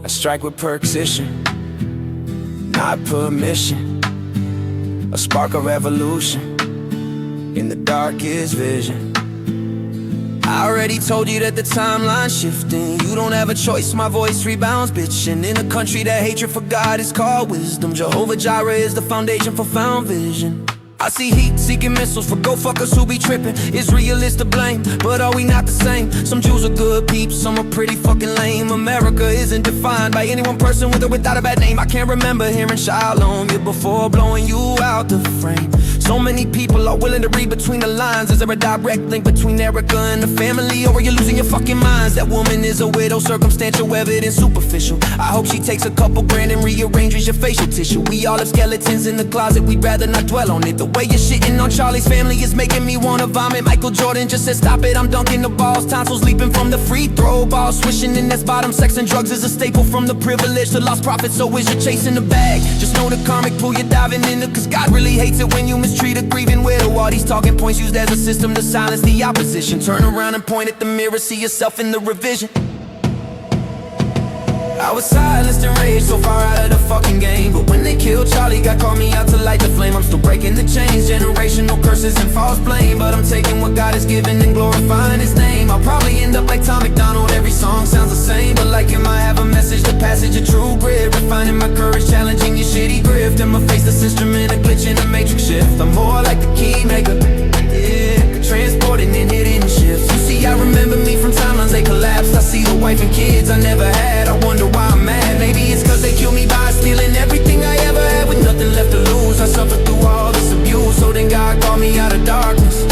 I strike with percussion, not permission. A spark of revolution in the darkest vision. I already told you that the timeline's shifting. You don't have a choice, my voice rebounds bitching. In a country that hatred for God is called wisdom, Jehovah Jireh is the foundation for found vision. I see heat-seeking missiles for go-fuckers who be tripping. Israel is to blame, but are we not the same? Some Jews are good peeps, some are pretty fucking lame. America isn't defined by any one person with or without a bad name. I can't remember hearing Shalom yet before blowing you out the frame. So many people are willing to read between the lines. Is there a direct link between Erica and the family, or are you losing your fucking minds? That woman is a widow, circumstantial evidence, superficial. I hope she takes a couple grand and rearranges your facial tissue. We all have skeletons in the closet, we'd rather not dwell on it. The way you're shitting on Charlie's family is making me wanna vomit. Michael Jordan just said stop it, I'm dunking the balls. Tonsils leaping from the free throw ball, swishing in that's bottom. Sex and drugs is a staple, from the privilege to lost profits. So is you chasing the bag? Just know the karmic pool you're diving into, cause God really hates it when you mistreat a grieving widow. All these talking points used as a system to silence the opposition. Turn around and point at the mirror, see yourself in the revision. I was silenced and raged, so far out of the fucking game. But when they killed Charlie, God called me out to light the flame. I'm still breaking the chains, generational curses and false blame. But I'm taking what God has given and glorifying His name. I'll probably end up like Tom MacDonald, every song sounds the same. But like him I have a message, the passage of true grit. Refining my courage, challenging your shitty grift. And my face this instrument, a glitch in the matrix shift. I'm more like the key maker, yeah, transporting and hitting shifts. You see, I remember me from timelines they collapsed. I see the wife and kids I never had. I wonder why I'm mad. Maybe it's cause they killed me by stealing everything I ever had, with nothing left to lose. I suffered through all this abuse, so then God called me out of darkness.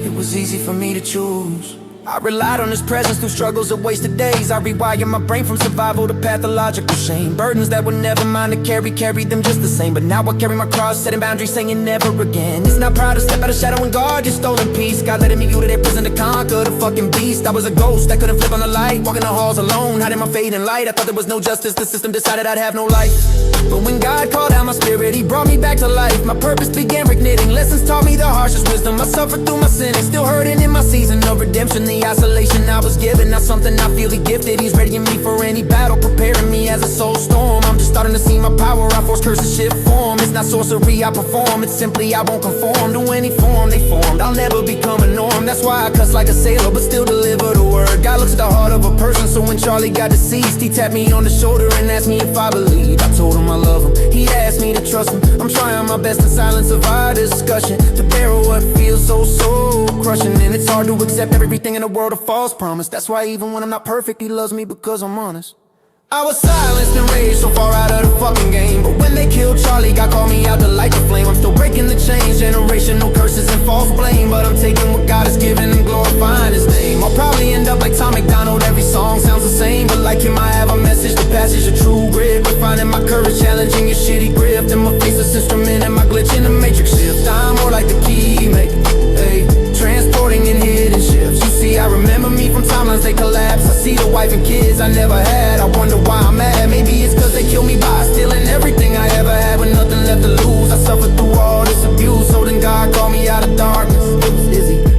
It was easy for me to choose. I relied on His presence through struggles of wasted days. I rewired my brain from survival to pathological shame. Burdens that were never mine to carry, carried them just the same. But now I carry my cross, setting boundaries, saying never again. It's not proud to step out of shadow and guard your stolen peace. God letting me out of their prison to conquer the fucking beast. I was a ghost that couldn't flip on the light, walking the halls alone, hiding my fading light. I thought there was no justice, the system decided I'd have no life. But when God called out my spirit, He brought me back to life. My purpose began reknitting, lessons taught me the harshest wisdom. I suffered through my sin and still hurting in my season of redemption. The isolation I was given, not something I feel He gifted. He's readying me for any battle, preparing me as a soul storm. I'm just starting to see my power, I force curses shift form. It's not sorcery I perform, it's simply I won't conform to any form they formed. I'll never become a norm, that's why I cuss like a sailor but still deliver the word. God looks at the heart of a person, so when Charlie got deceased, He tapped me on the shoulder and asked me if I believed. I told him I love him, he asked me to trust him. I'm trying my best in silence of our discussion to bear what feels so crushing. And it's hard to accept everything in the world of false promise. That's why even when I'm not perfect, He loves me because I'm honest. I was silenced and raged, so far out of the fucking game. But when they killed Charlie, God called me out to light the flame. I'm still breaking the chains, generational curses and false blame. But I'm taking what God has given and glorifying His name. I'll probably end up like Tom MacDonald, every song sounds the same. But like him I have a message, the passage of true grit. Refining my courage, challenging your shitty grift. And my face this instrument and my glitch in the matrix shift. I'm more like the key maker, hey, transporting and hidden shifts. You see, I remember me from timelines they collapsed. I see the wife and kids I never had. I wonder why I'm mad. Maybe it's cause they killed me by stealing everything I ever had, with nothing left to lose. I suffered through all this abuse, so then God called me out of darkness.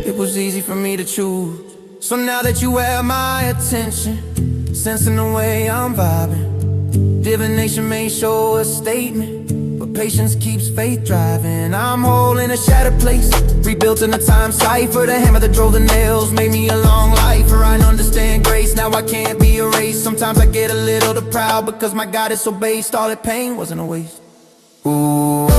It was easy for me to choose. So now that you have my attention, sensing the way I'm vibing, divination may show a statement, but patience keeps faith driving. I'm whole in a shattered place, rebuilt in a time cipher. The hammer that drove the nails made me a long lifer. I understand grace, now I can't be erased. Sometimes I get a little too proud because my God is so based. All that pain wasn't a waste. Ooh.